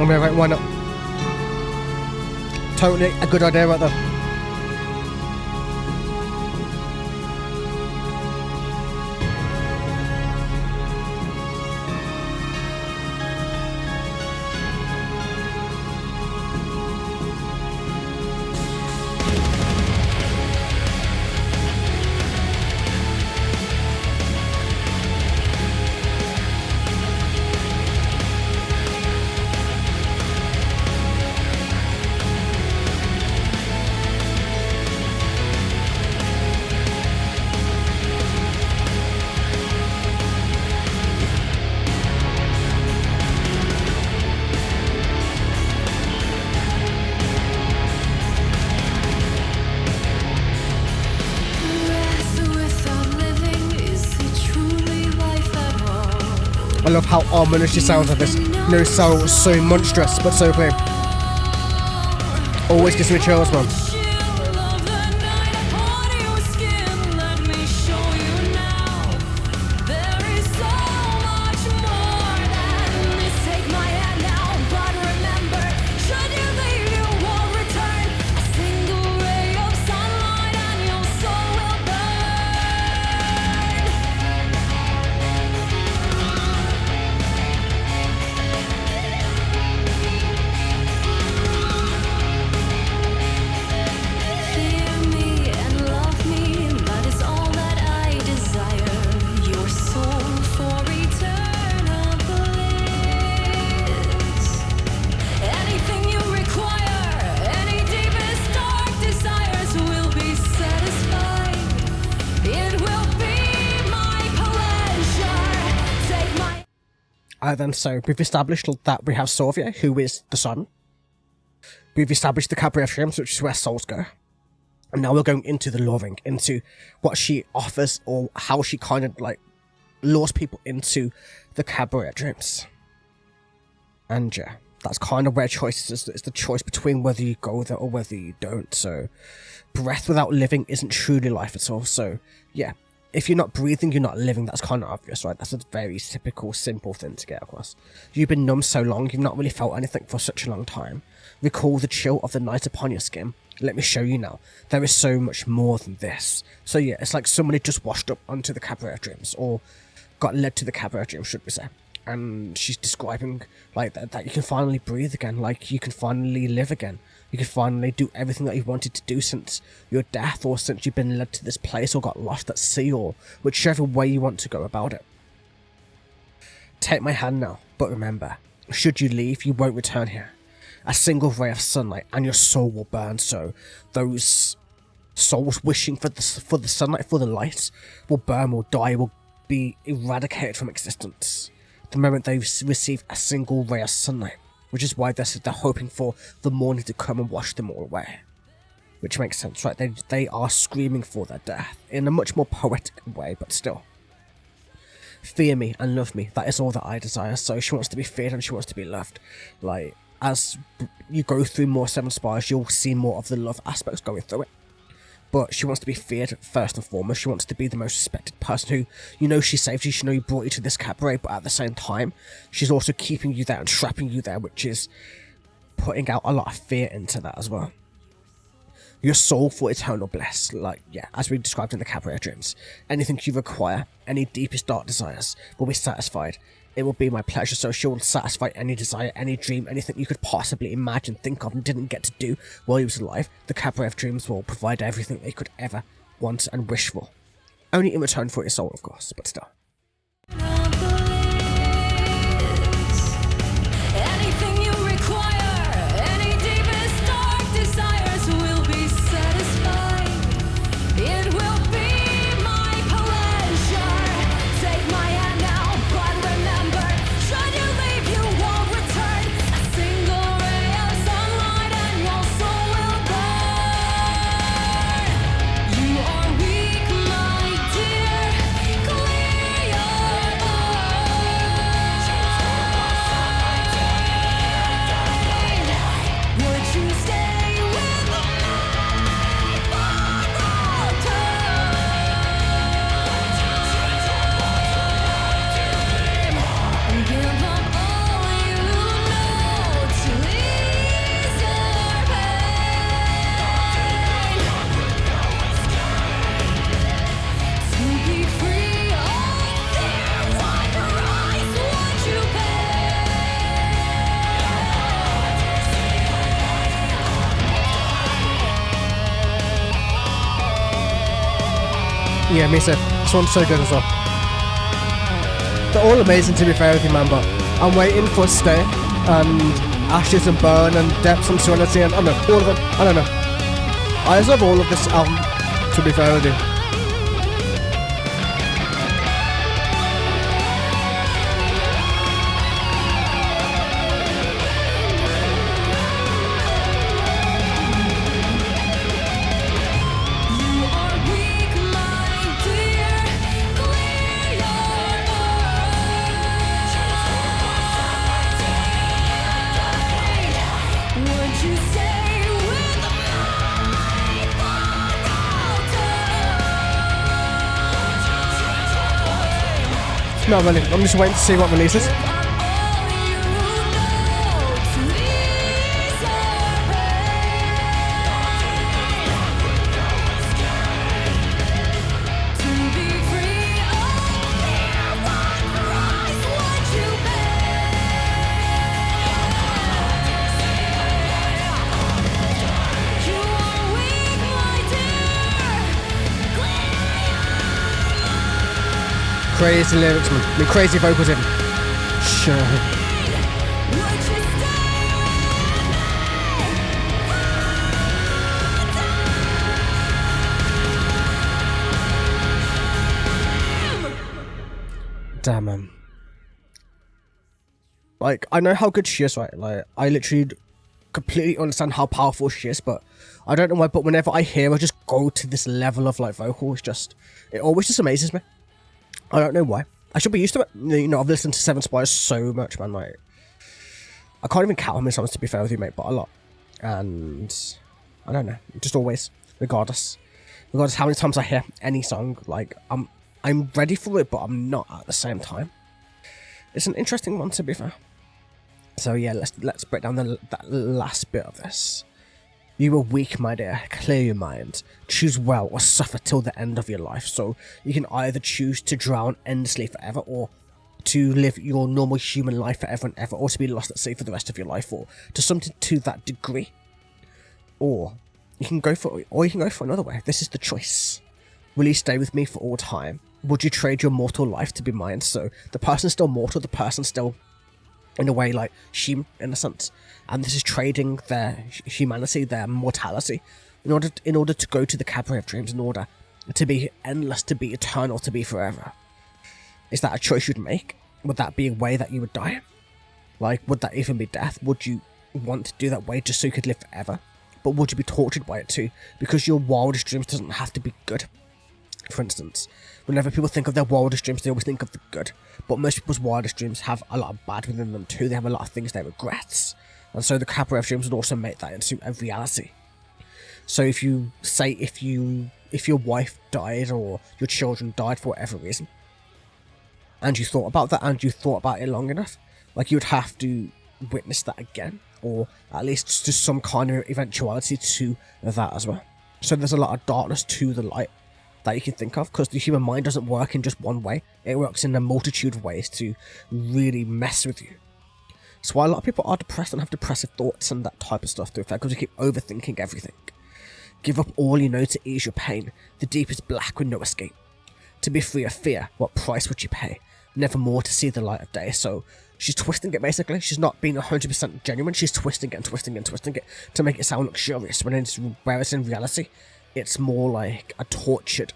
I mean, right, why not? Totally a good idea right there. I love how ominous she sounds like this. No, so monstrous, but so clean. Always gives me chills, man. Then, so we've established that we have Solveig, who is the sun. We've established the Cabaret of Dreams, which is where souls go. And now we're going into the luring, into what she offers, or how she kind of like lures people into the Cabaret of Dreams. And yeah, that's kind of where choice is. It's the choice between whether you go there or whether you don't. So breath without living isn't truly life at all. So yeah. If you're not breathing, you're not living. That's kind of obvious, right? That's a very typical, simple thing to get across. You've been numb so long, you've not really felt anything for such a long time. Recall the chill of the night upon your skin. Let me show you now. There is so much more than this. So yeah, it's like somebody just washed up onto the Cabaret of Dreams, or got led to the Cabaret of Dreams, should we say. And she's describing like that you can finally breathe again, like you can finally live again. You can finally do everything that you wanted to do since your death, or since you've been led to this place, or got lost at sea, or whichever way you want to go about it. Take my hand now, but remember, should you leave, you won't return here. A single ray of sunlight and your soul will burn, so those souls wishing for the sunlight, for the light, will burn, will die, will be eradicated from existence the moment they receive a single ray of sunlight. Which is why they're hoping for the morning to come and wash them all away. Which makes sense, right? They are screaming for their death in a much more poetic way, but still. Fear me and love me, that is all that I desire. So she wants to be feared and she wants to be loved. Like, as you go through more Seven Spires, you'll see more of the love aspects going through it. But she wants to be feared first and foremost. She wants to be the most respected person who, you know, she saved you, she know you brought you to this cabaret, but at the same time, she's also keeping you there and trapping you there, which is putting out a lot of fear into that as well. Your soul for eternal bliss, like, yeah, as we described in the Cabaret of Dreams. Anything you require, any deepest dark desires, will be satisfied. It will be my pleasure, so she will satisfy any desire, any dream, anything you could possibly imagine, think of, and didn't get to do while he was alive. The Cabaret of Dreams will provide everything they could ever want and wish for. Only in return for your soul, of course, but still. Yeah, me too. This one's so good as well. They're all amazing, to be fair with you, man, but I'm waiting for Stay and Ashes and Burn and Depths and Serenity and I don't know, all of them. I don't know. I just love all of this album, to be fair with you. Not really, I'm just waiting to see what releases. Crazy lyrics, man. I mean, crazy vocals in. Sure. Damn, man. Like, I know how good she is, right? Like, I literally completely understand how powerful she is, but I don't know why, but whenever I hear her just go to this level of, like, vocal, it always just amazes me. I don't know why. I should be used to it. You know, I've listened to Seven Spires so much, man. Like, I can't even count how many songs, to be fair with you, mate, but a lot. And I don't know, just always, regardless how many times I hear any song, like, I'm ready for it, but I'm not at the same time. It's an interesting one, to be fair. So yeah, let's break down that last bit of this. You are weak, my dear. Clear your mind. Choose well or suffer till the end of your life. So you can either choose to drown endlessly forever, or to live your normal human life forever and ever, or to be lost at sea for the rest of your life, or to something to that degree. Or you can go for another way. This is the choice. Will you stay with me for all time? Would you trade your mortal life to be mine? So the person's still mortal, the person's still, in a way, like human in a sense, and this is trading their humanity, their mortality, in order to go to the cabaret of dreams, in order to be endless, to be eternal, to be forever. Is that a choice you'd make? Would that be a way that you would die? Like, would that even be death? Would you want to do that way just so you could live forever? But would you be tortured by it too? Because your wildest dreams doesn't have to be good. For instance, whenever people think of their wildest dreams, they always think of the good. But most people's wildest dreams have a lot of bad within them too. They have a lot of things they regret. And so the cabaret of dreams would also make that into a reality. So if you say, if your wife died or your children died for whatever reason, and you thought about that and you thought about it long enough, like, you would have to witness that again, or at least just some kind of eventuality to that as well. So there's a lot of darkness to the light that you can think of, because the human mind doesn't work in just one way. It works in a multitude of ways to really mess with you. So why a lot of people are depressed and have depressive thoughts and that type of stuff to affect, because you keep overthinking everything. Give up all you know to ease your pain. The deep is black with no escape. To be free of fear, what price would you pay? Never more to see the light of day. So she's twisting it, basically. She's not being 100% genuine. She's twisting it and twisting it and twisting it to make it sound luxurious, whereas in reality, it's more like a tortured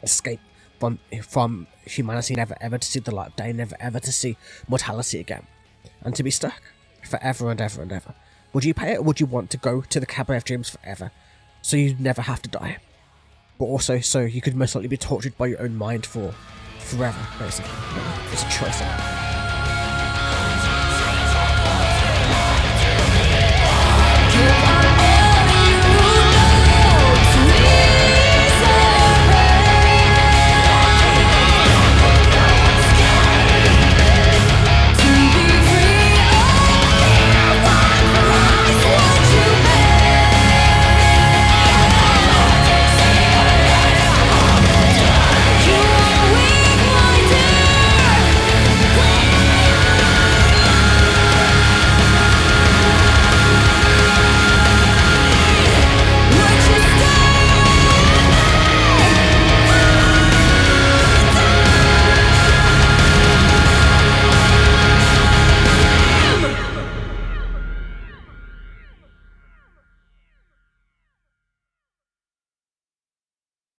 escape from humanity, never ever to see the light of day, never ever to see mortality again, and to be stuck forever and ever and ever. Would you pay it, or would you want to go to the cabaret of dreams forever, so you never have to die, but also so you could most likely be tortured by your own mind for forever, basically? It's a choice.